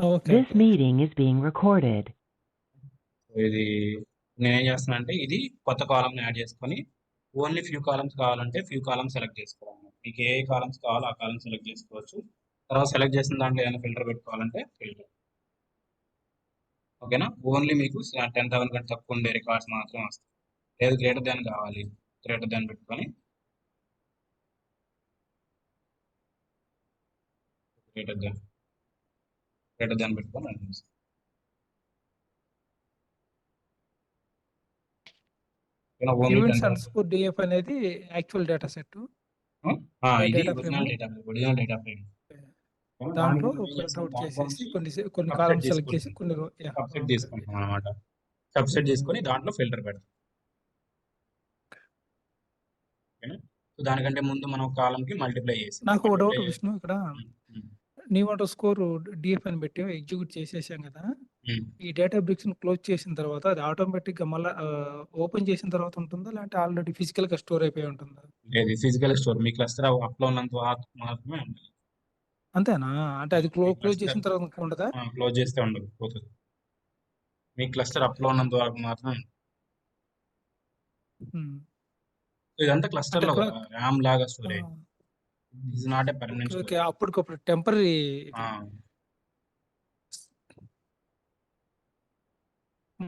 Okay. This okay. meeting is being recorded. ఇది నేనేం చేస్తున్నా అంటే ఇది కొత్త కాలమ్ని యాడ్ చేసుకొని ఓన్లీ ఫ్యూ కాలమ్స్ కావాలంటే ఫ్యూ కాలమ్స్ సెలెక్ట్ చేసుకోవాలి. మీకు ఏ కాలమ్స్ కావాలో ఆ కాలమ్స్ సెలెక్ట్ చేసుకోవచ్చు. తర్వాత సెలెక్ట్ చేసిన దాంట్లో ఏదైనా ఫిల్టర్ పెట్టుకోవాలంటే ఫిల్టర్. ఓకేనా? ఓన్లీ మీకు 10,000 కంటే తక్కువ ఉండే రికార్డ్స్ మాత్రం వస్తాయి. లేదు గ్రేటర్ దాన్ కావాలి, గ్రేటర్ దాన్ పెట్టుకొని గ్రేటర్ దాన్ పెట్టుకొని రన్ చేస్తాం. Only events 10,000. అండర్స్కోర్ డిఎఫ్ అనేది యాక్చువల్ డేటా సెట్. ఇది data frame original data frame. దాంట్లో ప్రింట్ అవుట్ చేసేసి కొన్ని కాలమ్స్ సెలెక్ట్ చేసి కొన్ని సబ్సెట్ తీసుకుంటాం అనమాట. సబ్సెట్ తీసుకొని దాంట్లో ఫిల్టర్ పెడతాం. ఓకేనా? సో దానికంటే ముందు మనం కాలమ్ కి మల్టిప్లై చేసి నాకు ఒక డౌట్ విష్ణు, ఇక్కడ ఉమ్, న్యూ అండర్ స్కోర్ డిఎఫ్ అని పెట్టి ఎగ్జిక్యూట్ చేసేసాం కదా, ఉమ్. ఈ డేటా బ్రిక్స్ క్లోజ్ చేసిన తర్వాత అది ఆటోమేటిక్ గా మళ్ళీ ఓపెన్ చేసిన తర్వాత ఉంటుందా, లేదంటే ఆల్రెడీ ఫిజికల్ గా స్టోర్ అయిపోయి ఉంటుందా? లేదు, ఫిజికల్ స్టోర్ మీ క్లస్టర్ అప్లో ఉన్నంత మాత్రమే ఉంటుంది. అంతేనా? అంటే అది క్లోజ్ చేసిన తర్వాత ఉండదా? క్లోజ్ చేస్తే ఉండదు, పోతుంది. మీ క్లస్టర్ అప్లో ఉన్నంత వరకు మాత్రమే ఉంటుంది. ఉమ్. ఇదంతా క్లస్టర్ అంటే లో కదా, ర్యామ్ లాగా storage. Is not a permanent okay, storage. అప్పటికప్పుడు టెంపరీ.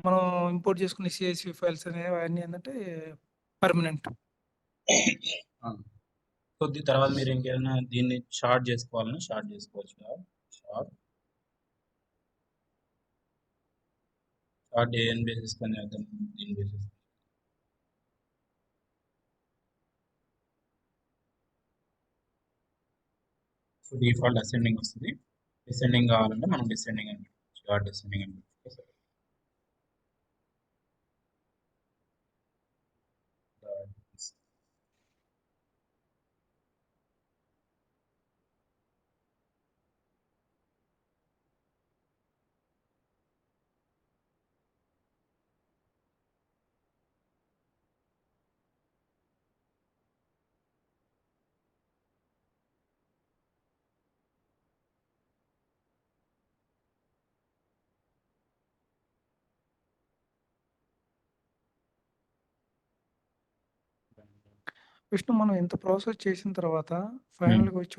మనం ఇంపోర్ట్ చేసుకునే సిఎస్వి ఫైల్స్ అనేవి అన్నీ ఏంటంటే పర్మనెంట్. కొద్ది తర్వాత మీరు ఇంకేదైనా దీన్ని షార్ట్ చేసుకోవాలని షార్ట్ చేసుకోవచ్చు. షార్ట్ ఏఎన్ బేసిస్ పని చేద్దాం. దీని బేసిస్ సో డిఫాల్ట్ అసెండింగ్ వస్తుంది. డిసెండింగ్ కావాలంటే మనం డిసెండింగ్ అని షార్ట్ డిసెండింగ్ అని విష్ణు, మనం ఇంత ప్రాసెస్ చేసిన తర్వాత ఫైనల్ గా వచ్చే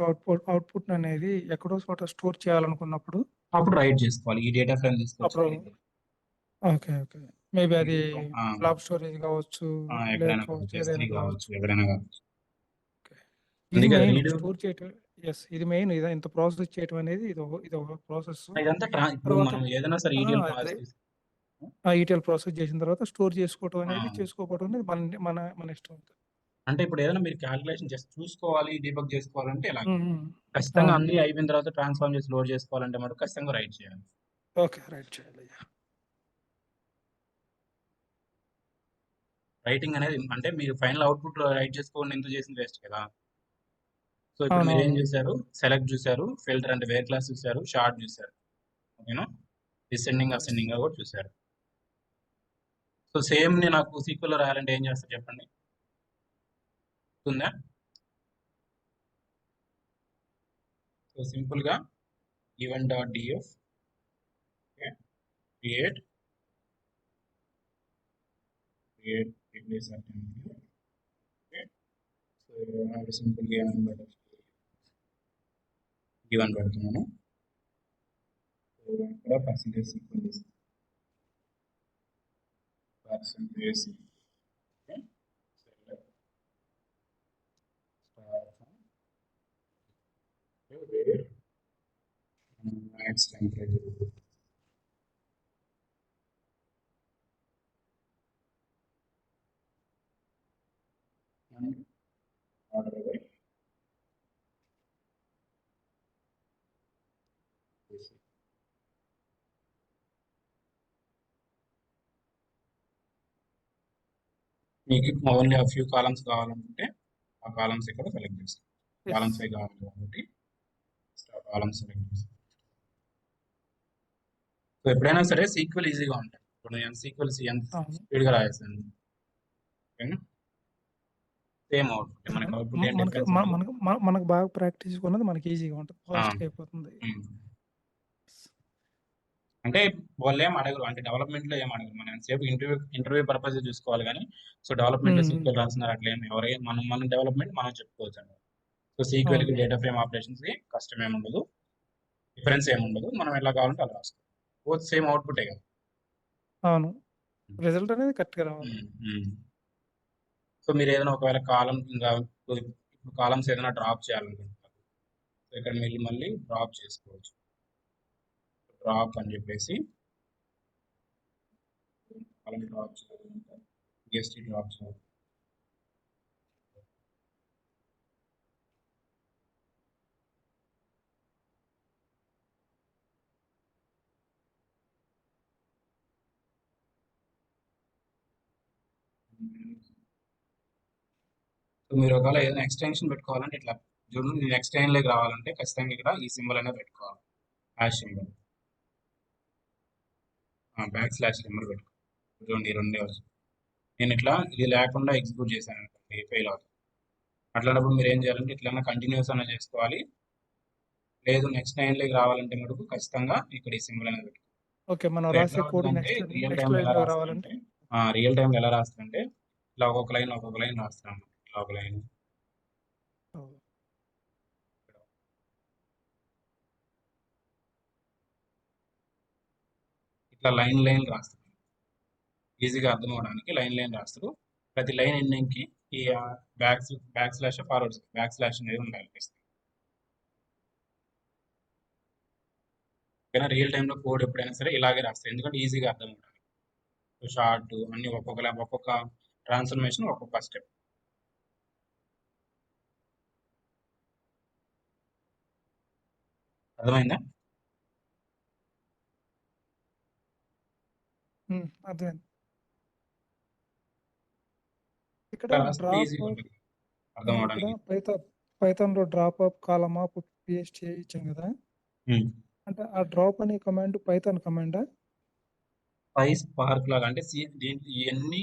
అవుట్పుట్ అనేది ఎక్కడో చోట స్టోర్ చేయాలనుకున్నప్పుడు అప్పుడు రైట్ చేసుకోవాలి. ఈ డేటా ఫ్రేమ్ అప్పుడు తీసుకొచ్చి ఓకే ఓకే మేబీ అది ఆ, బ్లాబ్ స్టోరేజ్ కావచ్చు, లేక్ ఎక్కడైనా కావచ్చు, S3 ఏదైనా కావచ్చు, కావచ్చు. ఎక్కడైనా కావచ్చు. ఇది అందుకే మెయిన్ రీడ్ స్టోర్ చేయటం. ఎస్, ఇది మెయిన్. ఇది ఇంత ప్రాసెస్ చేయటం అనేది ఇది ఒక ప్రాసెస్. ఇదంతా ఇప్పుడు తర్వాత మనం ఏదైనా సరే ఈడియల్ ప్రాసెస్ ఈటీఎల్ ప్రాసెస్ చేసిన తర్వాత స్టోర్ చేసుకోవటం అనేది చేసుకోకపోవడం అనేది మన మన మన ఇష్టం. అంటే ఇప్పుడు ఏదైనా మీరు క్యాలిక్యులేషన్ జస్ట్ చూసుకోవాలి, డీబగ్ చేసుకోవాలంటే ఎలా? ఉమ్, ఖచ్చితంగా అవును. అన్ని అయిపోయిన తర్వాత ట్రాన్స్ఫార్మ్ చేసి లోడ్ చేసుకోవాలంటే మటుకు ఖచ్చితంగా రైట్ చేయాలి. ఓకే, రైట్ చేయాలి. రైటింగ్ అనేది అంటే మీరు ఫైనల్ అవుట్పుట్ రైట్ చేసుకోండి, ఎంత చేసింది వేస్ట్ కదా. సో ఇప్పుడు మీరు ఏం అవునవును. చూసారు? సెలెక్ట్ చూసారు, ఫిల్టర్ అంటే వేర్ క్లాస్ చూసారు, షార్ట్ చూసారు, ఓకేనా? డిసెండింగ్ అసెండింగ్ కూడా చూసారు. సో సేమ్ ని నాకు సీక్వెల్ లో రాయాలంటే ఏం చేస్తారు చెప్పండి? ఉందా? సో సింపుల్ గా event dot DF create replace so simple గా ఈవెంట్ పెడుతున్నాను. ఇక్కడ percentage sequence percentage okay select star where max temperature and order by this. మీకు ఓన్లీ ఆ ఫ్యూ కాలమ్స్ కావాలనుకుంటే ఆ కాలమ్స్ ఇక్కడ సెలెక్ట్ చేస్తాం. కాలమ్స్ అవి కావాలి కాబట్టి కాలమ్స్ సెలెక్ట్ చేస్తాం. సో ఎప్పుడైనా సరే సీక్వెల్ ఈజీగా ఉంటాయి. ఇప్పుడు నేను సీక్వెల్ ఎంత స్పీడ్గా రాయేస్తాను, ఓకేనా? సేమ్ అవుట్పుట్ మనకి అవుట్పుట్ ఏం డిఫరెన్స్ మనకు బాగా ప్రాక్టీస్ ఉన్నది మనకి ఈజీగా ఉంటుంది, ఫాస్ట్గా అయిపోతుంది. అంటే వాళ్ళేం అడగరు. అంటే డెవలప్‌మెంట్‌లో ఏం అడగరు. మనం ఎంతసేపు ఇంటర్వ్యూ పర్పసే చూసుకోవాలి గానీ, సో, డెవలప్‌మెంట్‌లో హ్మ్. సీక్వెల్ రాస్తున్నారు అట్లేం మనం మన డెవలప్‌మెంట్ మనం చెప్పుకోవచ్చండి. సో, సీక్వెల్‌కి అవును. డేటా ఫ్రేమ్ ఆపరేషన్స్‌కి కష్టమేముండదు. డిఫరెన్స్ ఏముండదు. మనం ఎలా కావాలంటే అలా రాసుకోవచ్చు. బోత్ సేమ్ అవుట్‌పుటే కదా! అవును. రిజల్ట్ అనేది కరెక్ట్‌గా రావాలి. హ్మ్. హ్మ్. సో, మీరేదైనా ఒకవేళ కాలమ్ ఇంగా ఇప్పుడు కాలమ్స్ ఏదైనా డ్రాప్ చేయాలనుకుంటున్నారు. సో, ఇక్కడ మీరు మళ్ళీ డ్రాప్ చేసుకోవచ్చు. డ్రాప్ అని చెప్పేసి కాలమ్ డ్రాప్ చేయాలంటే జస్ట్ డ్రాప్ చేయాలి. సో, మీరు ఒకవేళ ఏదైనా ఎక్స్‌టెన్షన్ పెట్టుకోవాలంటే ఇట్లా చూడండి నేను నెక్స్ట్ లైన్‌లోకి రావాలంటే ఖచ్చితంగా ఇక్కడ ఈ సింబల్ అనేది పెట్టుకోవాలి. Hash symbol. Back slash symbol పెట్టుకోవాలి. చూడండి ఈ రెండే వచ్చాయి. నేను ఇట్లా ఇది లేకుండా ఎగ్జిక్యూట్ చేశాననుకోండి ఫెయిల్ అవుతుంది. అట్లాంటప్పుడు మీరు ఏం చేయాలంటే ఇట్లన్నా కంటిన్యూస్ అన్నా చేసుకోవాలి. లేదు నెక్స్ట్ లైన్‌లోకి రావాలంటే మటుకు ఖచ్చితంగా ఇక్కడ ఈ సింబల్ అనేది పెట్టుకోవాలి. ఓకే. మనం సో, ఎట్లా రాసే కోడ్ అవుతదంటే నెక్స్ట్ లైన్‌లో రావాలంటే రియల్ టైమ్‌లో ఎలా రాస్తారంటే ఇట్లా ఒక్కొక్క లైన్ రాస్తారన్నమాట. ఇట్లా ఒక లైన్ ఓహ్! ఇట్లా లైన్ రాస్తారు. ఈజీగా అర్థం అవ్వడానికి లైన్ రాస్తారు. ప్రతి లైన్ ఎండింగ్‌కి ఈ బ్యాక్ స్లాష్ బ్యాక్ స్లాష్ అనేది ఉండాలి. ఓకేనా? రియల్ టైమ్‌లో కోడ్ ఎప్పుడైనా సరే ఇలాగే రాస్తారు. ఎందుకంటే ఈజీగా అర్థం అవ్వడానికి. షార్ట్ అన్ని ఒక్కొక్క ట్రాన్స్‌ఫర్మేషన్ ఒక్కొక్క స్టెప్. అర్థమైందా? అర్థమైంది. ఇక్కడ ఇట్లా రాస్తే డ్రాప్ ఈజీగా ఉంటుంది అర్థం ఇక్కడ అవ్వడానికి. పైథాన్‌లో drop up, column up, paste ఇచ్చాం కదా! హ్మ్. అంటే ఆ డ్రాప్ అనే కమాండ్ పైథాన్ కమాండా? స్పార్క్ లాగా అంటే ఇయన్నీ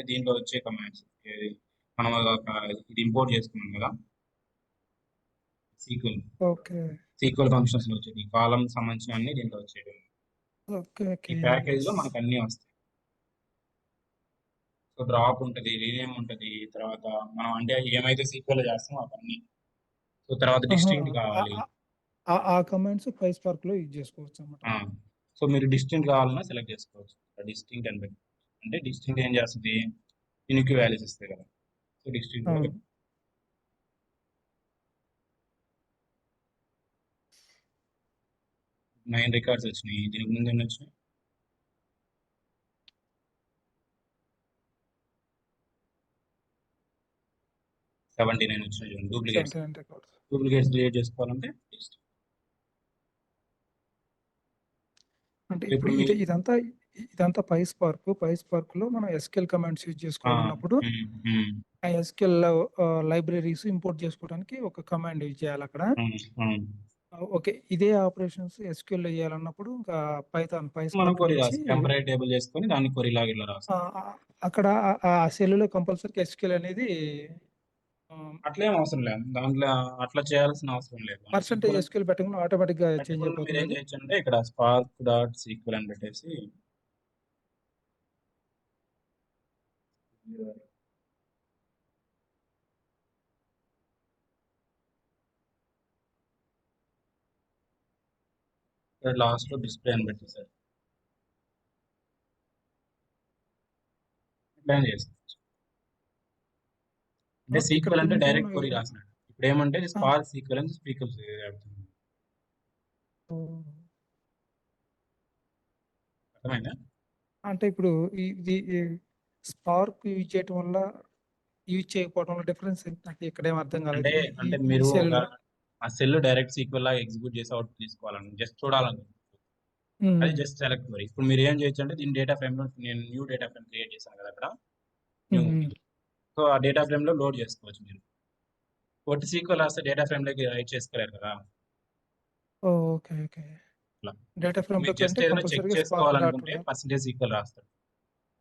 దీంట్లో వచ్చే కమాండ్స్. ఏది మనం ఇది ఇంపోర్ట్ చేసుకున్నాం కదా! సీక్వెల్. ఓకే. సీక్వెల్ ఫంక్షన్స్‌లో వచ్చేది. ఈ కాలమ్ సంబంధించినవన్నీ దీంట్లో వచ్చేవి. ఓకే. ఈ ఓకే. ప్యాకేజ్‌లో మనకు అన్నీ వస్తాయి. సో, డ్రాప్ ఉంటది, రీనేమ్ ఉంటది. తర్వాత మనం అంటే ఏమైతే సీక్వెల్‌లో చేస్తామో అవన్నీ. సో, తర్వాత ఆహా! డిస్టింక్ట్ ఆ కావాలి. ఆ ఆ ఆ కమాండ్స్ పైస్పార్క్‌లో యూజ్ చేసుకోవచ్చనమాట. ఆ! సో, మీరు డిస్టింక్ట్ కావాలన్నా సెలెక్ట్ చేసుకోవచ్చు. డిస్టింక్ట్ అని పెట్టి అంటే డిస్టింక్ట్ ఏం చేస్తది? యూనిక్ వాల్యూస్ ఇస్తాయి కదా! సో, డిస్టింక్ట్ కూడా అవును. 9 రికార్డ్స్ వచ్చినాయి. దీనికి ముందు ఎన్ని వచ్చినాయి? 79 వచ్చినాయి చూడండి. డూప్లికేట్స్. 79 రికార్డ్స్. డూప్లికేట్స్ డిలీట్ చేసుకోవాలంటే డిస్టింక్ట్. అంటే ఇప్పుడు ఇప్పుడు మీ ఇదంతా పైస్పార్క్‌లో మనం ఎస్‌క్యూఎల్ కమాండ్స్ యూజ్ ఆ! చేసుకోవాలన్నప్పుడు హ్మ్. హ్మ్. ఆ ఎస్‌క్యూఎల్ లైబ్రరీస్ ఇంపోర్ట్ చేసుకోవడానికి ఒక కమాండ్ యూజ్ చేయాలక్కడ. హ్మ్. హ్మ్. ఓకే. ఇదే ఆపరేషన్స్ ఎస్‌క్యూఎల్‌లో చేయాలన్నప్పుడు ఇంకా మనం పైస్పార్క్ క్వెరీ నుంచి రాస్తాం. టెంపరరీ టేబుల్ చేసుకొని దాన్ని క్వెరీ లాగా ఇలా రాస్తాం. అక్కడ ఆ సెల్‌లో కంపల్సరీగా ఎస్‌క్యూఎల్ అనేది అట్లేం అవసరం లేదు. దాంట్లో అట్లా చేయాల్సిన అవసరం లేదు. మనం పర్సెంటేజ్ సింపుల్‌గా ఎస్‌క్యూఎల్ పెట్టగానే ఆటోమేటిక్‌గా చేంజ్ పెట్టకుండా అయిపోతుందా మీరేం అది? చేయొచ్చంటే ఇక్కడ స్పార్క్ డాట్ సీక్వెల్ అని పెట్టేసి ఇక్కడ లాస్ట్‌లో డిస్‌ప్లే అని పెట్టేసారు. ఇట్లనే చేసుకోవచ్చు. అంటే ఇక్కడ సీక్వెల్ అంటే దీంట్లో డైరెక్ట్ మనం క్వెరీ రాసినట్టు. ఇప్పుడేమంటే ఆ! స్పార్క్ సీక్వెల్ అని సీక్వెల్స్ వాడుతున్నాం. ఓహ్! అర్థమైందా? అంటే ఇప్పుడు ఇది స్పార్క్ యూజ్ చేయకపోవడం వల్ల డిఫరెన్స్ ఏంటి? నాకు ఇక్కడేం అర్థం కాలేదు. అంటే ఈ ఈ అంటే ఈ మీరు ఒక సెల్‌లో. ఆ సెల్ డైరెక్ట్ సీక్వెల్ లాగా ఎగ్జిక్యూట్ చేసి అవుట్‌పుట్ తీసుకోవాలని జస్ట్ చూడాలనుకుంటున్నాను. అది హ్మ్. Just select query. ఇప్పుడు మీరు ఏం చేయొచ్చంటే దీని డేటా ఫ్రేమ్‌లో నేను న్యూ డేటా ఫ్రేమ్ క్రియేట్ చేశాను కదా! అక్కడ న్యూ. హ్మ్. సో, ఆ డేటా ఫ్రేమ్‌లో లోడ్ చేసుకోవచ్చు మీరు. ఒట్టి సీక్వెల్ రాస్తే డేటా ఫ్రేమ్‌లోకి రైట్ చేసుకోలేరు కదా! ఓహ్! ఓకే. ఓకే. అట్లా. డేటా మీరు ఫ్రేమ్‌లోకి జస్ట్ అంటే ఏదైనా చెక్ కంపల్సరీగా స్పార్క్ డాట్ చేసుకోవాలనుకుంటే ఉండాలి. పర్సెంటేజ్ సీక్వెల్ రాస్తాడు.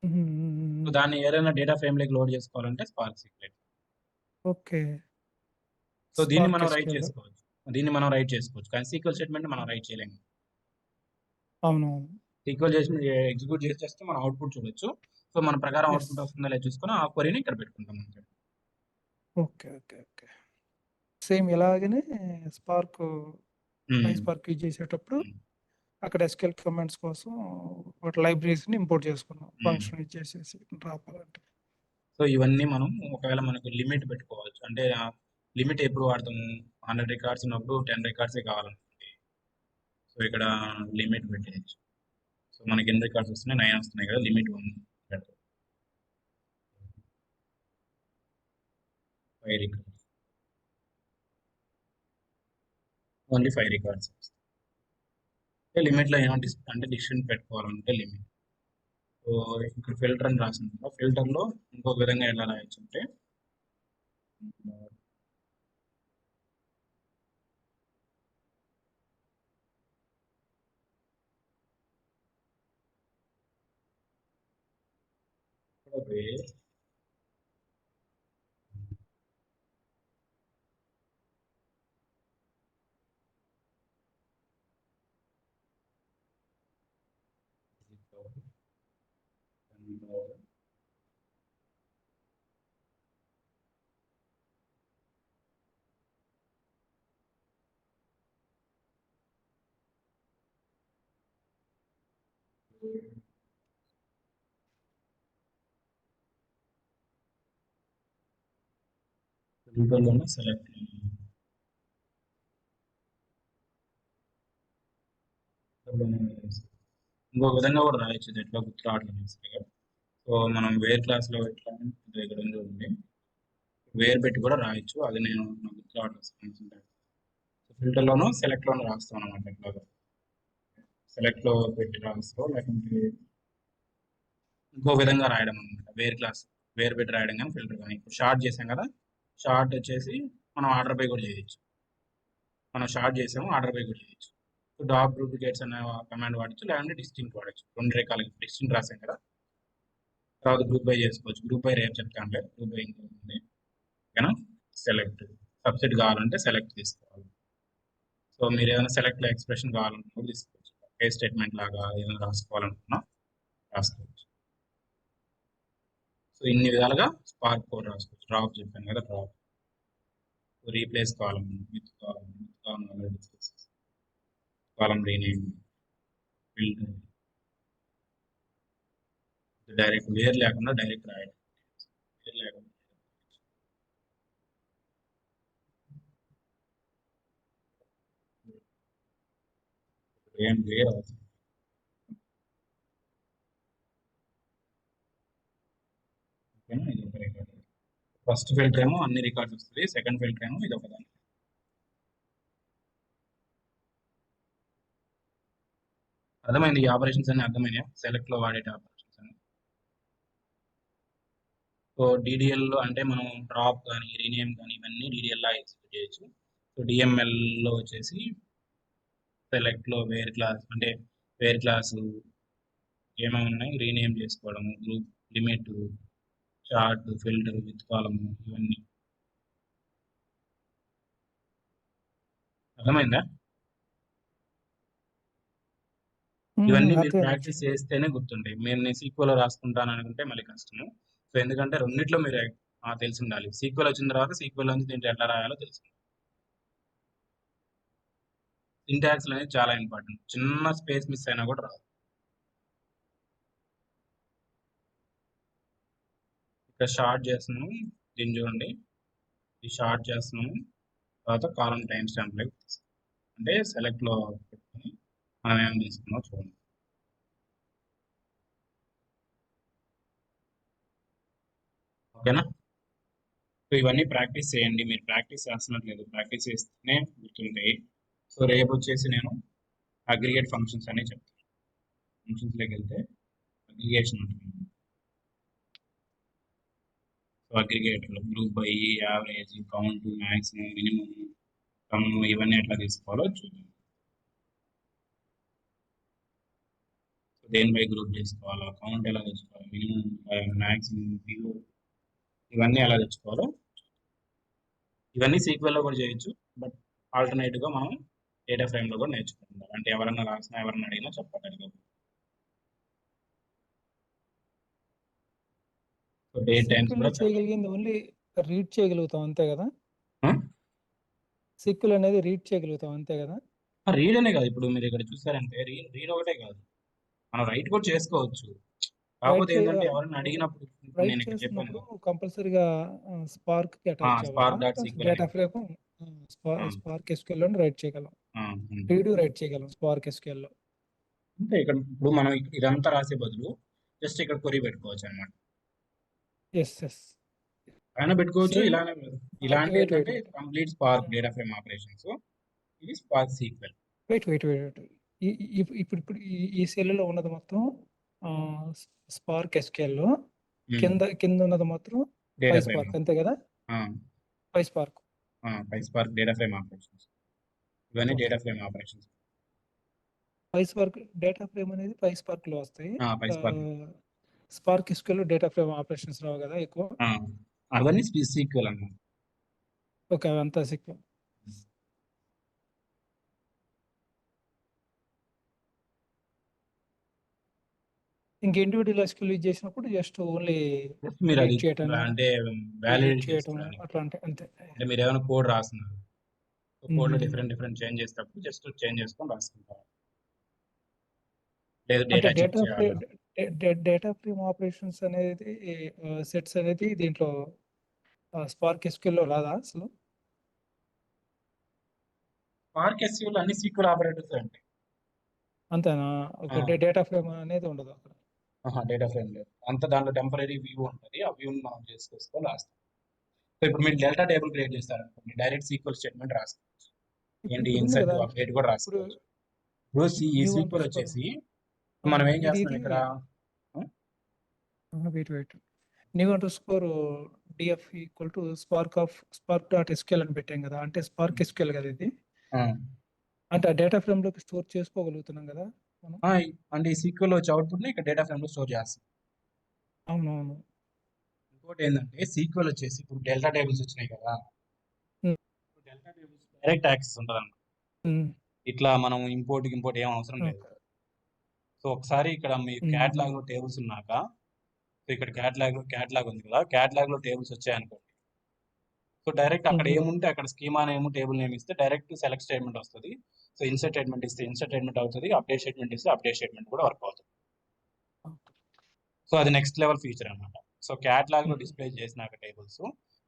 హుహు. హ్మ్. హ్మ్. సో, హ్మ్. దాన్ని ఏదైనా డేటా ఫ్రేమ్‌లోకి లోడ్ చేసుకోవాలంటే spark sequel. Okay. So, spark SQL. దీన్ని మనం రైట్ చేసుకోవచ్చు. కానీ సీక్వెల్ స్టేట్మెంట్‌ని మనం రైట్ చేయలేము. అవునవును. ఈక్వల్ చేసి ఎగ్జిక్యూట్ చేస్తే మనం అవుట్పుట్ చూడొచ్చు. సో మన ప్రకారం ఎస్. అవుట్పుట్ వస్తుందా లేదా చూసుకొని ఆ క్వరీని ఇక్కడ పెట్టుకుంటాం అంతే. ఓకే. ఓకే. ఓకే. సేమ్ ఇలాగనే స్పార్క్ ఉమ్, PySpark యూజ్ చేసేటప్పుడు ఉమ్, అక్కడ SQL కమాండ్స్ కోసం వాటి లైబ్రరీస్‌ని ఇంపోర్ట్ చేసుకున్నాం. ఉమ్. ఫంక్షన్ యూజ్ చేసేసి రాపాలంటే. సో ఇవన్నీ మనం ఒకవేళ మనకు లిమిట్ పెట్టుకోవచ్చు. అంటే లిమిట్ ఎప్పుడు వాడతాము? 100 రికార్డ్స్ ఉన్నప్పుడు 10 రికార్డ్సే కావాలనుకోండి. సో ఇక్కడ లిమిట్ పెట్టేయచ్చు. సో మనకి ఎన్ని రికార్డ్స్ వస్తున్నాయి? 9 వస్తున్నాయి కదా, లిమిట్ 1 పెడతాం. 5 రికార్డ్స్, ఓన్లీ 5 రికార్డ్స్. లిమిట్లో ఏమంటే అంటే డిస్టెన్స్ పెట్టుకోవాలంటే లిమిట్. సో ఇక్కడ ఫిల్టర్ అని రాసింది కదా, ఫిల్టర్లో ఇంకొక విధంగా ఎలా రాయొచ్చు అంటే వేర్ ఫిల్టర్లోనే సెలెక్ట్. ఇంకొక విధంగా కూడా రాయొచ్చు, ఇది ఎట్లా గుర్తు రావట్లేదు. సో మనం వేర్ క్లాస్లో ఎట్లా ఇక్కడ ఉంది, వేర్ పెట్టి కూడా రాయొచ్చు. అది నేను నాకు గుర్తు రావట్లేదు. ఫిల్టర్లోనూ సెలెక్ట్లోనూ రాస్తాం అనమాట. ఇట్లాగా సెలెక్ట్లో పెట్టి రాస్తాం, లేకుంటే ఇంకో విధంగా రాయడం అనమాట. వేర్ క్లాస్ వేర్ పెట్టి రాయడం కానీ ఫిల్టర్ కానీ. ఇప్పుడు షార్ట్ చేసాం కదా, షార్ట్ వచ్చేసి మనం ఆర్డర్ బై కూడా చేయొచ్చు. మనం షార్ట్ చేసాము, ఆర్డర్ బై కూడా చేయొచ్చు. సో డాక్ డూప్లికేట్స్ అనే కమాండ్ వాడచ్చు, లేదంటే డిస్టింక్ట్ వాడచ్చు. రెండు రకాల డిస్టింక్ట్ రాసాం కదా, తర్వాత గ్రూప్ బై చేసుకోవచ్చు. గ్రూప్ బై రేపు చెప్తా అంటే గ్రూప్ బై ఉంది. ఓకేనా, సెలెక్ట్ సబ్సెట్ కావాలంటే సెలెక్ట్ తీసుకోవాలి. సో మీరు ఏదైనా సెలెక్ట్ ఎక్స్ప్రెషన్ కావాలనుకున్నా తీసుకోవచ్చు. ఏ స్టేట్మెంట్ లాగా ఏదైనా రాసుకోవాలనుకున్నా రాసుకోవచ్చు. సో ఇన్ని విధాలుగా స్పార్క్ కోడ్ రాసుకోవచ్చు. డ్రాప్ చెప్పాను కదా, drop replace column with column rename filter direct where లేకుండా డైరెక్ట్ రాయడం. వేర్ లేకుండా ఏం వేర్ అవుతుంది. ఓకేనా, ఇది ఒక రికార్డ్. ఫస్ట్ ఫిల్టర్ ఏమో అన్ని రికార్డ్స్ వస్తుంది, సెకండ్ ఫిల్టర్ ఏమో ఇది ఒకదాన్ని. అర్థమైంది? ఈ ఆపరేషన్స్ అన్ని అర్థమైనాయా? సెలెక్ట్ లో వాడే ఆపరేషన్స్ అన్ని. సో డిడిఎల్ అంటే మనం డ్రాప్ కానీ రీనేమ్ కానీ ఇవన్నీ DDL లా ఎగ్జిక్యూట్ చేయొచ్చు. సో DML లో వచ్చేసి సెలెక్ట్ లో వేర్ క్లాస్ అంటే వేర్ క్లాస్ ఏమేమి ఉన్నాయి రీనేమ్ చేసుకోవడము, group limit, chart, filter, with column, ఇవన్నీ. అర్థమైందా? ఇవన్నీ మీరు అర్థమైంది. ప్రాక్టీస్ చేస్తేనే గుర్తుంటాయి. నేను సీక్వెల్ రాసుకుంటాను అనుకుంటే మళ్ళీ కష్టము. సో ఎందుకంటే రెండిట్లో మీరు తెలిసి ఉండాలి. సీక్వెల్ వచ్చిన తర్వాత సీక్వెల్ నుంచి దీంట్లో ఎట్లా రాయాలో తెలుసు. సింటాక్స్ అనేది చాలా ఇంపార్టెంట్. చిన్న స్పేస్ మిస్ అయినా కూడా రాదు. ఇక్కడ షార్ట్ చేస్తున్నాము, దీన్ని చూడండి, ఈ షార్ట్ చేస్తున్నాము, తర్వాత కాలం టైం స్టాంప్ లైక్ అంటే సెలెక్ట్ లో పెట్టుకొని మనం ఏం తీసుకున్నామో చూడండి. ఓకేనా, సో ఇవన్నీ ప్రాక్టీస్ చేయండి. మీరు ప్రాక్టీస్ చేస్తున్నట్లేదు, ప్రాక్టీస్ చేస్తేనే గుర్తుంటాయి. సో రేపు వచ్చేసి నేను అగ్రిగేట్ ఫంక్షన్స్ అనే చెప్తాను. ఫంక్షన్స్లోకి వెళ్తే అగ్రిగేషన్ ఉంటుంది. సో అగ్రిగేట్లో group by, average, count, maximum, minimum, కమ్ ఇవన్నీ ఎట్లా తీసుకోవాలో చూద్దాం. సో దేని బై గ్రూప్ చేసుకోవాలో, కౌంట్ ఎలా తెచ్చుకోవాలి, మినిమం, మ్యాక్సిమం, పివో ఇవన్నీ ఎలా తెచ్చుకోవాలో. ఇవన్నీ సీక్వెల్లో కూడా చేయొచ్చు, బట్ ఆల్టర్నేటివ్గా మనం డేటా ఫ్రేమ్లో కూడా నేర్చుకుంటాం. అంటే ఎవరన్నా రాసినా ఎవరన్నా అడిగినా చెప్పగలిగాం. 8 టైమ్స్ సీక్వెల్ కూడా చేయగలిగింది ఓన్లీ రీడ్ చేయగలుగుతాం అంతే కదా? ఆ? సీక్వెల్ అనేది రీడ్ చేయగలుగుతాం అంతే కదా? రీడ్ అనే కాదు, ఇప్పుడు మీరు ఇక్కడ చూసారంటే రీడ్ ఒకటే కాదు, మనం రైట్ కూడా చేసుకోవచ్చు. రైట్ కాకపోతే ఏంటంటే ఎవరైనా అడిగినప్పుడు ఇప్పుడు రైట్ నేను ఇక్కడ చెప్పాను చేస్తున్నప్పుడు కదా, కంపల్సరీగా స్పార్క్ కి అటాచ్ అవ్వాలా? Spark dot sequel data frame spark SQL లో రైట్ చేయగలం, రీడ్ రైట్ చేయగలం స్పార్క్ ఎస్క్యూఎల్ లో. అంటే ఇక్కడ ఇప్పుడు మనం ఇదంతా రాసే బదులు జస్ట్ ఇక్కడ కొరి పెట్టుకోవచ్చు అనమాట. ఎస్ అయినా పెట్టుకోవచ్చు, సేమ్. ఇలాంటి వెయిట్ ఏంటంటే complete spark data frame operations, ఇది స్పార్క్ సీక్వెల్. వెయిట్ ఇప్పుడు ఈ సెల్లో ఉన్నది మొత్తం స్పార్క్ ఎస్క్యూఎల్ లో, కింద ఉన్నది మాత్రం డేటా పై ఫ్రేమ్, స్పార్క్ అంతే కదా? PySpark data frame operations, ఇవన్నీ okay. Data frame operations. PySpark data frame అనేది పై స్పార్క్ లో వస్తాయి. పై స్పార్క్, స్పార్క్ ఎస్క్యూఎల్ లో డేటా ఫ్రేమ్ ఆపరేషన్స్ రావు కదా ఎక్కువ? అవన్నీ సీక్వెల్ అన్నమాట. ఓకే, అవంతా సీక్వెల్. ఇంక ఇండివిజువల్ ఎస్క్యూఎల్ యూజ్ చేసినప్పుడు జస్ట్ ఓన్లీ మీరు అది రీడ్ చేయటం, అంటే ఎడిట్ వ్యాలిడేట్ చేయటం చేసుకోవడానికి, అట్లా అంతే. అంటే మీరు ఏమైనా కోడ్ రాస్తున్నారు, కోడ్ లో మ్మ్. డిఫరెంట్ చేంజ్ చేసేటప్పుడు జస్ట్ చేంజ్ చేసుకొని రాసుకుంటారు, లేదు అంటే డేటా చెక్ చేయాలా. డేటా ఫ్రేమ్ ఆపరేషన్స్ అనేది సెట్స్ అనేది దీంట్లో స్పార్క్ ఎస్క్యూఎల్ లో రాదా అసలు? స్పార్క్ ఎస్క్యూఎల్ అన్ని సీక్వెల్ ఆపరేటర్స్ అంటే అంతేనా? ఓకే, డేటా ఫ్రేమ్ అనేది ఉండదు అక్కడ. డేటా ఫ్రేమ్ లేదు, అంత దాంట్లో టెంపరీ వ్యూ ఉంటుంది, ఆ వ్యూని మనం చేసుకొని రాస్తాం. సో ఇప్పుడు మీరు డెల్టా టేబుల్ క్రియేట్ చేస్తారనుకోండి, డైరెక్ట్ సీక్వెల్ స్టేట్మెంట్ రాసుకోవచ్చు, ఏంటి ఇప్పుడు ఉంది ఇన్సర్ట్ కదా, అప్డేట్ కూడా ఇప్పుడు రాసుకోవచ్చు. ఇప్పుడు ఈ న్యూ సీక్వెల్ అండర్ స్కోర్ వచ్చేసి మనం ఏం చేస్తున్నాం ఇక్కడ, wait new underscore DF equal to spark dot SQL అని పెట్టాం కదా, అంటే స్పార్క్ ఎస్క్యూఎల్ కదా ఇది. అంటే ఆ డేటా ఫ్రేమ్ లోకి స్టోర్ చేసుకోగలుగుతున్నాం కదా మనం? అంటే ఈ సీక్వెల్ వచ్చే అవుట్పుట్ ని ఇక్కడ డేటా ఫ్రేమ్ లో స్టోర్ చేస్తాం. అవునవును. ఇంకోటి ఏంటంటే సీక్వెల్ వచ్చేసి ఇప్పుడు డెల్టా టేబుల్స్ వచ్చినాయి కదా, మ్మ్. డెల్టా టేబుల్స్ డైరెక్ట్ యాక్సెస్ ఉంటుంది అన్నమాట, మ్మ్. ఇట్లా మనం ఇంపోర్ట్ ఏం అవసరం లేదు. ఓకే. సో ఒకసారి ఇక్కడ మీ క్యాట్లాగ్ లో టేబుల్స్ ఉన్నాక, సో ఇక్కడ క్యాట్లాగ్ ఉంది కదా, క్యాట్లాగ్ లో టేబుల్స్ వచ్చాయనుకోండి, సో డైరెక్ట్ అక్కడ ఏముంటే అక్కడ స్కీమా నేమ్ టేబుల్ నేమ్ ఇస్తే డైరెక్ట్ సెలెక్ట్ స్టేట్మెంట్ వస్తుంది. సో ఇన్సర్ట్ స్టేట్మెంట్ ఇస్తే ఇన్సర్ట్ స్టేట్మెంట్ అవుతుంది, అప్డేట్ స్టేట్మెంట్ ఇస్తే అప్డేట్ స్టేట్మెంట్ కూడా వర్క్ అవుతుంది. సో అది నెక్స్ట్ లెవెల్ ఫీచర్ అనమాట. సో క్యాట్లాగ్ లో డిస్ప్లే చేసినాక టేబుల్స్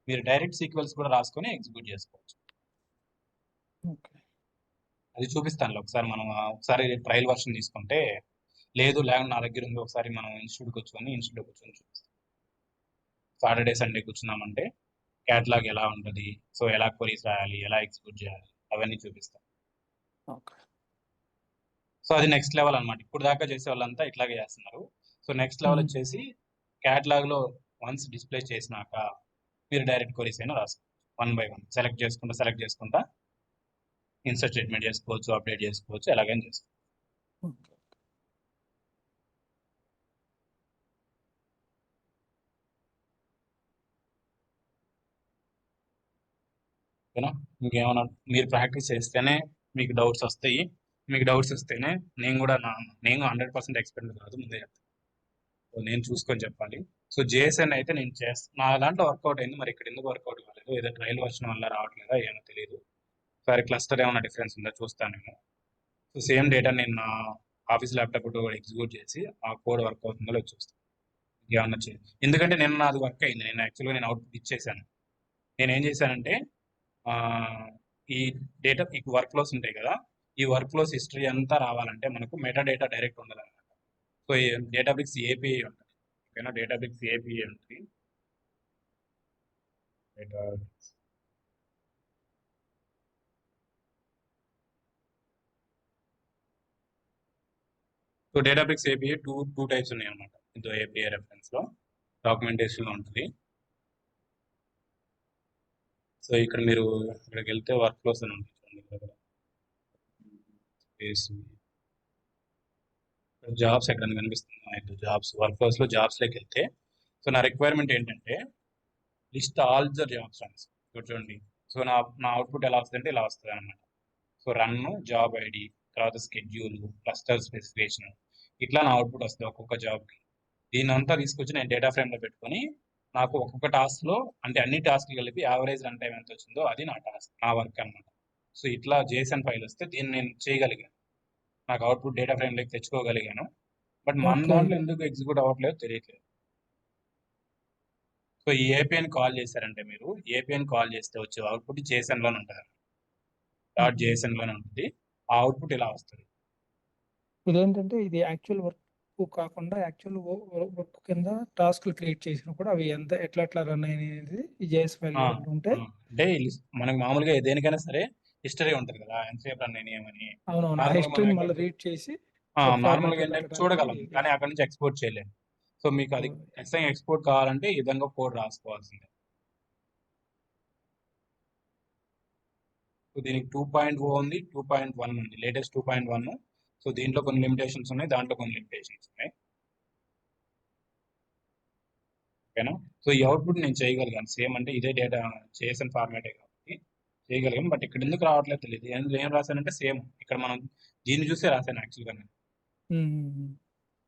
మీరు డైరెక్ట్ సీక్వెల్స్ కూడా రాసుకొని ఎగ్జిక్యూట్ చేసుకోవచ్చు. అది చూపిస్తాను ఒకసారి, మనం ఒకసారి ట్రయల్ వర్షన్ తీసుకుంటే, లేదు నా దగ్గర ఉంది, ఒకసారి మనం ఇన్స్టిట్యూట్కి కూర్చొని చూపిస్తాం. సాటర్డే సండే కూర్చున్నామంటే క్యాట్లాగ్ ఎలా ఉంటుంది, సో ఎలా క్వరీస్ రాయాలి, ఎలా ఎగ్జిక్యూట్ చేయాలి, అవన్నీ చూపిస్తాం. సో అది నెక్స్ట్ లెవెల్ అనమాట. ఇప్పుడు దాకా చేసే వాళ్ళంతా ఇట్లాగే చేస్తున్నారు. సో నెక్స్ట్ లెవెల్ వచ్చేసి క్యాట్లాగ్ లో వన్స్ డిస్ప్లే చేసినాక మీరు డైరెక్ట్ క్వరీస్ అయినా రాసుకోవచ్చు, 1 by 1 సెలెక్ట్ చేసుకుంటా ఇన్సర్ట్ స్టేట్మెంట్ చేసుకోవచ్చు, అప్డేట్ చేసుకోవచ్చు, ఎలాగైనా చేసుకోవచ్చు. ఓకేనా? ఇంకేమన్నా మీరు ప్రాక్టీస్ చేస్తేనే మీకు డౌట్స్ వస్తాయి, మీకు డౌట్స్ వస్తేనే నేను 100% ఎక్స్పర్ట్ కాదు, ముందే చెప్తాను. సో నేను చూసుకొని చెప్పాలి. సో జేఎస్ఎన్ అయితే నేను నా దాంట్లో వర్కౌట్ అయింది, మరి ఇక్కడ ఎందుకు వర్కౌట్ కాలేదు, ఏదో ట్రయల్ వర్షన్ వల్ల రావట్లేదా ఏమో తెలియదు. సరే క్లస్టర్ ఏమైనా డిఫరెన్స్ ఉందో చూస్తాను నేను. సో సేమ్ డేటా నేను నా ఆఫీస్ ల్యాప్టాప్ ఎగ్జిక్యూట్ చేసి ఆ కోడ్ వర్క్ అవుతుందో లేదో చూస్తాను. ఏమన్నా ఎందుకంటే నాది వర్క్ అయింది, యాక్చువల్గా నేను అవుట్పుట్ ఇచ్చేసాను. నేను ఏం చేశానంటే ఈ డేటా ఈ వర్క్ ఫ్లోస్ ఉంటాయి కదా, ఈ వర్క్ ఫ్లోస్ హిస్టరీ అంతా రావాలంటే మనకు మెటా డేటా డైరెక్ట్ ఉండాలన్నమాట. సో ఈ డేటాబ్రిక్స్ ఏపీఐ ఉంటుంది, ఓకేనా? డేటాబ్రిక్స్ ఏపీఐ ఉంటుంది. సో డేటాబ్రిక్స్ ఏపీఐ టూ టైప్స్ ఉన్నాయి అనమాట. ఇందులో ఏపీఐ రెఫరెన్స్ లో డాక్యుమెంటేషన్ లో ఉంటుంది. సో ఇక్కడ మీరు ఇక్కడికి వెళ్తే వర్క్ ఫ్లోస్ అని ఉంటుంది, జాబ్స్ ఎక్కడ కనిపిస్తుంది, జాబ్స్ వర్క్ ఫ్లోస్ లో జాబ్స్ లోకి వెళ్తే, సో నా రిక్వైర్మెంట్ ఏంటంటే list all the jobs runs. చూడండి, సో నా అవుట్పుట్ ఎలా వస్తుంది అంటే ఇలా వస్తుంది అనమాట. సో రన్, జాబ్ ఐడి, తర్వాత స్కెడ్యూల్, క్లస్టర్ స్పెసిఫికేషన్, ఇట్లా నా అవుట్పుట్ వస్తుంది ఒక్కొక్క జాబ్కి. దీని అంతా తీసుకొచ్చి నేను డేటా ఫ్రేమ్లో పెట్టుకొని నాకు ఒక్కొక్క టాస్క్‌లో అంటే అన్ని టాస్క్‌లు కలిపి యావరేజ్ రన్ టైమ్ ఎంత వచ్చిందో అది నా టాస్క్. నా వర్క్ అన్నమాట. సో, ఇట్లా జేసన్ ఫైల్ వస్తే దీన్ని నేను చేయగలిగాను. నాకు అవుట్‌పుట్ డేటా ఫ్రేమ్‌లోకి తెచ్చుకోగలిగాను. బట్ మన ఓకే. దాంట్లో ఎందుకు ఎగ్జిక్యూట్ అవ్వట్లేదో తెలియట్లేదు. సో, ఈ ఏపీఐని కాల్ చేశారంటే మీరు ఏపీఐని కాల్ చేస్తే వచ్చే అవుట్‌పుట్ జేసన్‌లోనే ఉంటది. డాట్ జేసన్‌లోనే ఉంటుంది. ఆ అవుట్‌పుట్ ఇలా వస్తది. ఇదేంటంటే ఇది యాక్చువల్ వర్క్ కాకుండా యాక్చువల్ వర్క్ కింద టాస్క్‌లు క్రియేట్ చేసినా కూడా అవి ఎట్లా రన్ అయినాయి అనేది ఈ జేఎస్ ఆ! ఫైల్‌లో ఉంటే అంటే మనకు మామూలుగా దేనికైనా సరే హిస్టరీ ఉంటది కదా! ఎంతసేపు రన్ అయినాయని. అవునవును. ఆ నార్మల్‌గా మనం హిస్టరీని మళ్ళీ ఏంటంటే రీడ్ చేసి ఒక నార్మల్‌గా ఫార్మాట్‌లో ఏంటంటే పెట్టడానికి చూడగలం. కానీ అక్కడి నుంచి ఎక్స్‌పోర్ట్ చేయలేం. సో, మీకు అది ఓహ్! ఖచ్చితంగా ఎక్స్‌పోర్ట్ కావాలంటే ఈ విధంగా కోడ్ రాసుకోవాల్సిందే. సో, దీనికి 2.0 ఉంది. 2.1 ఉంది. లేటెస్ట్ 2.1. సో, దీంట్లో కొన్ని లిమిటేషన్స్ ఉన్నాయి. దాంట్లో కొన్ని లిమిటేషన్స్ ఉన్నాయి. ఓకేనా? సో, ఈ అవుట్‌పుట్ నేను చేయగలిగాను. సేమ్ అంటే ఇదే డేటా జేసన్ ఫార్మాటే కాబట్టి చేయగలిగాను. బట్ ఇక్కడ ఎందుకు రావట్లేదో తెలీదు. అందులో ఏం రాసానంటే సేమ్ ఇక్కడ మనం దీన్ని చూసే రాసాను యాక్చువల్‌గా నేను. హ్మ్.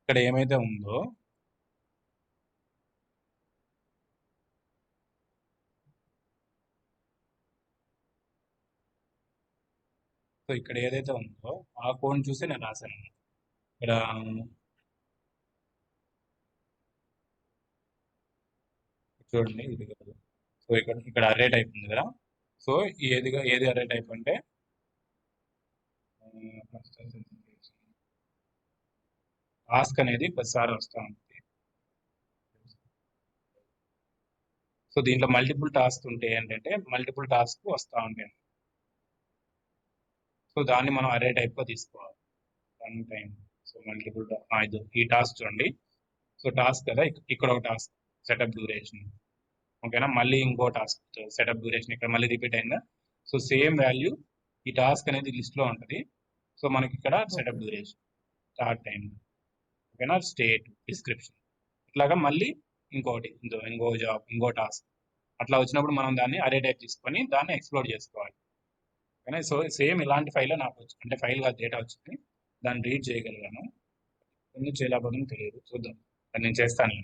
ఇక్కడ ఏమైతే ఉందో సో, ఇక్కడ ఏదైతే ఉందో ఆ కోడ్‌ని చూసే నేను రాసాను. ఇక్కడ చూడండి ఇది కాదు. సో, ఇక్కడ అర్రే టైప్ ఉంది కదా! సో, ఏది అర్రే టైప్ అంటే టాస్క్ అనేది ప్రతిసారి వస్తా ఉంటుంది. సో, దీంట్లో మల్టిపుల్ టాస్క్ ఉంటే ఏంటంటే మల్టిపుల్ టాస్క్ వస్తా ఉంటాయి. సో, దాన్ని మనం అర్రే టైప్‌గా తీసుకోవాలి. Run time. సో, మల్టిపుల్ ఈ టాస్క్ చూడండి. సో, టాస్క్ కదా! ఇక్కడ ఒక టాస్క్ సెటప్ డ్యూరేషన్. ఓకేనా? మళ్ళీ ఇంకో టాస్క్ సెటప్ డ్యూరేషన్ ఇక్కడ మళ్ళీ రిపీట్ అయిందా? సో, సేమ్ వాల్యూ ఈ టాస్క్ అనేది లిస్ట్‌లో ఉంటది. సో, మనకి ఇక్కడ okay. Setup duration, start time, ఓకేనా? స్టేట్, డిస్క్రిప్షన్ ఇట్లాగా మళ్ళీ ఇంకోటి ఇంకో టాస్క్ అట్లా వచ్చినప్పుడు మనం దాన్ని అరే టైప్ తీసుకొని దాన్ని ఎక్స్‌ప్లోర్ చేసుకోవాలి. ఓకేనా? సో, సేమ్ ఇలాంటి ఫైలే నాకు అంటే ఫైల్ కాదు డేటా వచ్చింది. దాన్ని రీడ్ చేయగలిగాను. ఎందుకు చేయలేకపోతుందో తెలియదు. చూద్దాం. అది నేను చేస్తాను.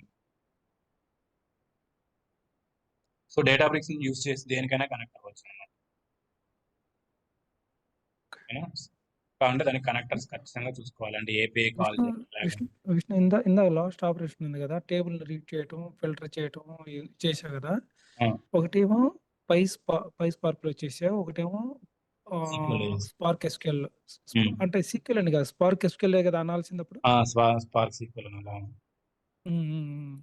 సో, డేటాబ్రిక్స్‌ని యూజ్ చేసి దేనికైనా కనెక్ట్ అవ్వచ్చు అన్నమాట. ఓకేనా? కావాలంటే దానికి కనెక్టర్స్ ఖచ్చితంగా చూసుకోవాలి. అంటే ఏపీఐ కాల్ విష్ణు చేయాలి విష్ణు లేకపోతే విష్ణు ఇందాక లాస్ట్ ఆపరేషన్ ఉంది కదా! టేబుల్‌ని రీడ్ చేయటం, ఫిల్టర్ చేయటం చేశావు కదా! ఆ! ఒకటేమో పై స్పార్క్‌లో చేసావు. ఒకటేమో సీక్వెల్ యూజ్. Spark SQL. హ్మ్. అంటే సీక్వెల్ అని కాదు. స్పార్క్ ఎస్‌క్యూఎలే కదా అనాల్సిందప్పుడు? స్పార్క్ సీక్వెల్ అన్నది. అవును. హ్మ్. హ్మ్. హ్మ్.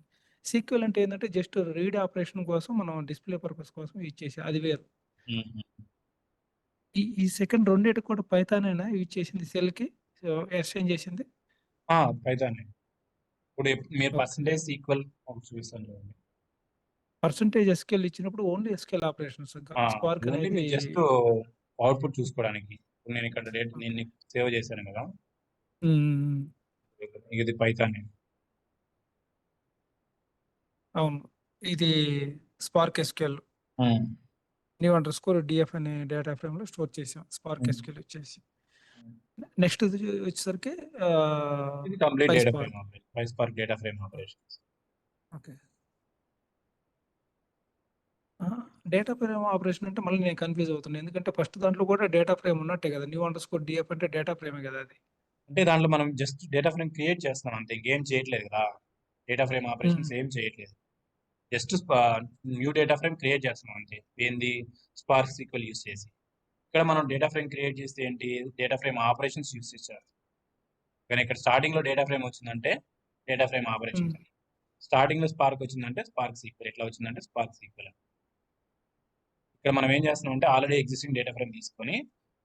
సీక్వెల్ అంటే ఏందంటే జస్ట్ రీడ్ ఆపరేషన్ కోసం మనం డిస్‌ప్లే పర్పస్ కోసం యూజ్ చేసా అది వేరు. హ్మ్. హ్మ్. ఈ సెకండ్ రెండిటికి కూడా పైథానేనా యూజ్ చేసింది సెల్‌కి? ఎక్స్‌చేంజ్ చేసింది? పైథానే. ఇప్పుడు మీరు ఓకే. పర్సెంటేజ్ సీక్వెల్ ఒకటి చూపిస్తాను చూడండి. పర్సెంటేజ్ ఎస్‌క్యూఎల్ ఇచ్చినప్పుడు only SQL operations spark only అనేది మీకు జస్ట్ అవుట్‌పుట్ చూసుకోవడానికి. ఇప్పుడు నేను ఇక్కడ నేను ఓకే. నీకు సేవ్ చేశాను కదా! హ్మ్. ఇది పైథానే. అవును. ఇది స్పార్క్ ఎస్‌క్యూఎల్. హ్మ్. న్యూ అండర్‌స్కోర్ డీఎఫ్ అనే డేటా ఫ్రేమ్‌లో స్టోర్ చేసాం. స్పార్క్ హ్మ్. ఎస్‌క్యూఎల్ వచ్చేసి. నెక్స్ట్ వచ్చేసరికి ఇది complete data frame PySpark. Operation. PySpark data frame operations. Okay. Data frame operation అంటే మళ్ళీ నేను కన్‌ఫ్యూజ్ అవుతున్నా. ఎందుకంటే ఫస్ట్ దాంట్లో కూడా డేటా ఫ్రేమ్ ఉన్నట్టే కదా! న్యూ అండర్‌స్కోర్ డీఎఫ్ అంటే డేటా ఫ్రేమే కదా అది. అంటే దాంట్లో మనం జస్ట్ డేటా ఫ్రేమ్ క్రియేట్ చేస్తున్నాం అంతే. ఇంకేం చేయట్లేదు కదా! డేటా ఫ్రేమ్ హ్మ్. ఆపరేషన్స్ ఏం చేయట్లేదు. Just new data frame create చేస్తున్నాం అంతే. ఏంది స్పార్క్ సీక్వెల్ యూజ్ చేసి. ఇక్కడ మనం డేటా ఫ్రేమ్ క్రియేట్ చేస్తే ఏంటి డేటా ఫ్రేమ్ ఆపరేషన్స్ యూజ్ చేశారు. కానీ ఇక్కడ స్టార్టింగ్ లో డేటా ఫ్రేమ్ వచ్చిందంటే డేటా ఫ్రేమ్ హ్మ్. ఆపరేషన్స్. స్టార్టింగ్ లో స్పార్క్ వచ్చిందంటే స్పార్క్ సీక్వెల్. ఎట్లా వచ్చిందంటే స్పార్క్ సీక్వెల్. ఇక్కడ మనం ఏం చేస్తున్నాం అంటే ఆల్రెడీ ఎగ్జిస్టింగ్ డేటా ఫ్రేమ్ తీసుకొని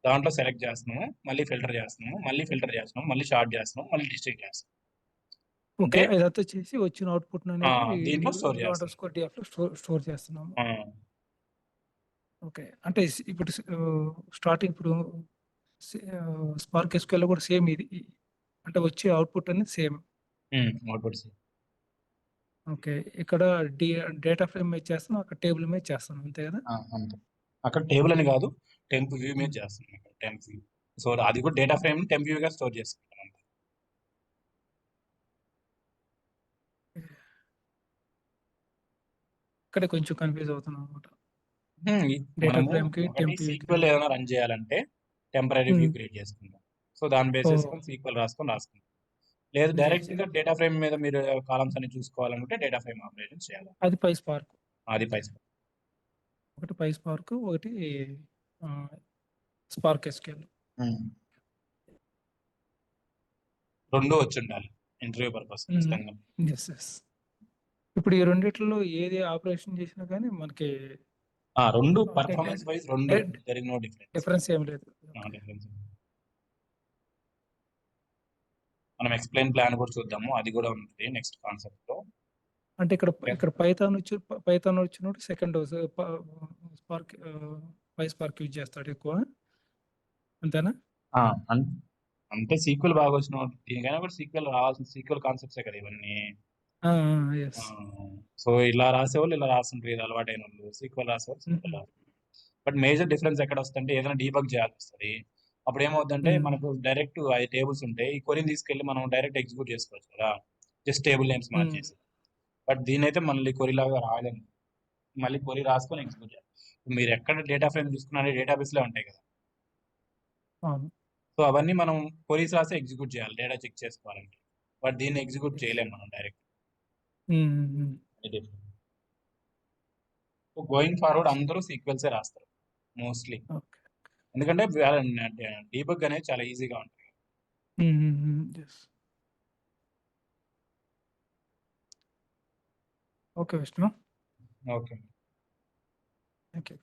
దాంట్లో సెలెక్ట్ చేస్తున్నాము, మళ్ళీ ఫిల్టర్ చేస్తున్నాము, మళ్ళీ ఫిల్టర్ చేస్తున్నాము, మళ్ళీ షార్ట్ చేస్తున్నాము, మళ్ళీ డిస్ట్రిక్ట్ చేస్తున్నాం. అంటే ఓకే. ఇదంతా చేసి వచ్చిన అవుట్‌పుట్ అనేది దీంట్లో న్యూ స్టోర్ న్యూ చేస్తున్నాం. అండర్‌స్కోర్ డీఎఫ్‌లో స్టోర్ చేస్తున్నాము. ఆ, ఓకే. అంటే ఇప్పుడు స్టార్టింగ్ ఇప్పుడు స్పార్క్ ఎస్‌క్యూఎల్‌లో కూడా సేమ్ ఇది. అంటే వచ్చే అవుట్‌పుట్ అనేది సేమ్. అవుట్పుట్స్. ఓకే. ఇక్కడ డి డేటా ఫ్రేమ్ మీద చేస్తున్నాం. అక్కడ టేబుల్ మీద చేస్తున్నాం. అంతే కదా? అంతే. అక్కడ టేబుల్ అని కాదు టెంప్ వ్యూ మీద హ్మ్. చేస్తున్నాం. ఇక్కడ టెంప్ వ్యూ. సో అది కూడా డేటా ఫ్రేమ్ టెంప్ వ్యూ గా స్టోర్ చేసుకుంటాం. ఇక్కడే కొంచెం కన్‌ఫ్యూజ్ అవుతున్నానన్నమాట. హ్మ్. డేటా మనము ఫ్రేమ్‌కి, ఒకటి టెంప్ వ్యూకి. సీక్వెల్ ఏదైనా రన్ చేయాలంటే టెంపరరీ వ్యూ హ్మ్. క్రియేట్ చేసుకుంటాం. సో, దాన్ని బేస్ ఓహ్! చేసుకొని సీక్వెల్ రాసుకుంటాం. లేదు యెస్. డైరెక్ట్‌గా డేటా ఫ్రేమ్ మీద మీరు కాలమ్స్ అన్ని చూసుకోవాలనుకుంటే డేటా ఫ్రేమ్ ఆపరేషన్స్ చేయాలి. అది పైస్పార్క్. అది పైస్పార్క్. ఒకటి పైస్పార్క్, ఒకటి ఆహ్, స్పార్క్ ఎస్‌క్యూఎల్. హ్మ్. 2 వచ్చుండాలి. ఇంటర్వ్యూ పర్పస్ హ్మ్. ఖచ్చితంగా. యెస్. ఇప్పుడు ఈ రెండిట్లో ఏది ఆపరేషన్ చేసినా గానీ మనకి 2 అంటే పర్ఫార్మెన్స్ వైస్ 2 డెడ్ there is no difference. Difference ఏమి లేదు. ఓకే. డిఫరెన్స్. మనం ఎక్స్‌ప్లెయిన్ ప్లాన్ కూడా చూద్దాము. అది కూడా ఉంటుంది నెక్స్ట్ కాన్సెప్ట్‌లో. అంటే ఇక్కడ ఓకే. ఇక్కడ పైథాన్ వచ్చినప్పుడు సెకండ్ స్పార్క్ పైస్పార్క్ యూజ్ చేస్తాడు ఎక్కువ. అంతేనా? ఆ! అన్ అంటే సీక్వెల్ బాగా వచ్చినోడు దీనికైనా కూడా సీక్వెల్ రావాల్సిన సీక్వెల్ కాన్సెప్ట్సే కదా ఇవన్నీ. ఆ! ఆ! యెస్. సో, ఇలా రాసేవాళ్ళు ఇలా రాస్తుంటారు. ఇది అలవాటైనోళ్ళు. సీక్వెల్ రాసేవాళ్ళు సీక్వెల్ హుహు. రాస్తారు. బట్ మేజర్ డిఫరెన్స్ ఎక్కడొస్తదంటే ఏదైనా డీబగ్ చేయాల్సొస్తది. అప్పుడేమవుద్దంటే హ్మ్. మనకు డైరెక్ట్ 5 టేబుల్స్ ఉంటాయి. ఈ క్వెరీని తీసుకెళ్ళి మనం డైరెక్ట్ ఎగ్జిక్యూట్ చేసుకోవచ్చు కదా! జస్ట్ టేబుల్ నేమ్స్ హ్మ్. మార్చేసి. బట్ దీన్నైతే మళ్ళీ క్వెరీలాగా రాయలేము. మళ్ళీ క్వెరీ రాసుకొని ఎగ్జిక్యూట్ చేయాలి. మీరెక్కడ డేటా ఫ్రేమ్ తీసుకున్నా డేటాబేస్‌లే ఉంటాయి కదా! అవును. సో, అవన్నీ మనం క్వెరీస్ రాసి ఎగ్జిక్యూట్ చేయాలి. డేటా చెక్ చేసుకోవాలంటే. బట్ దీన్ని ఎగ్జిక్యూట్ యెస్. చేయలేము మనం డైరెక్ట్. హ్మ్. అది difference. So, going forward yes. అందరూ సీక్వెల్సే రాస్తారు మోస్ట్‌లీ. ఓకే. ఎందుకంటే డీబగ్ అనేది చాలా ఈజీగా ఉంటది. Yes. Okay Vishnu. Okay. Thank you.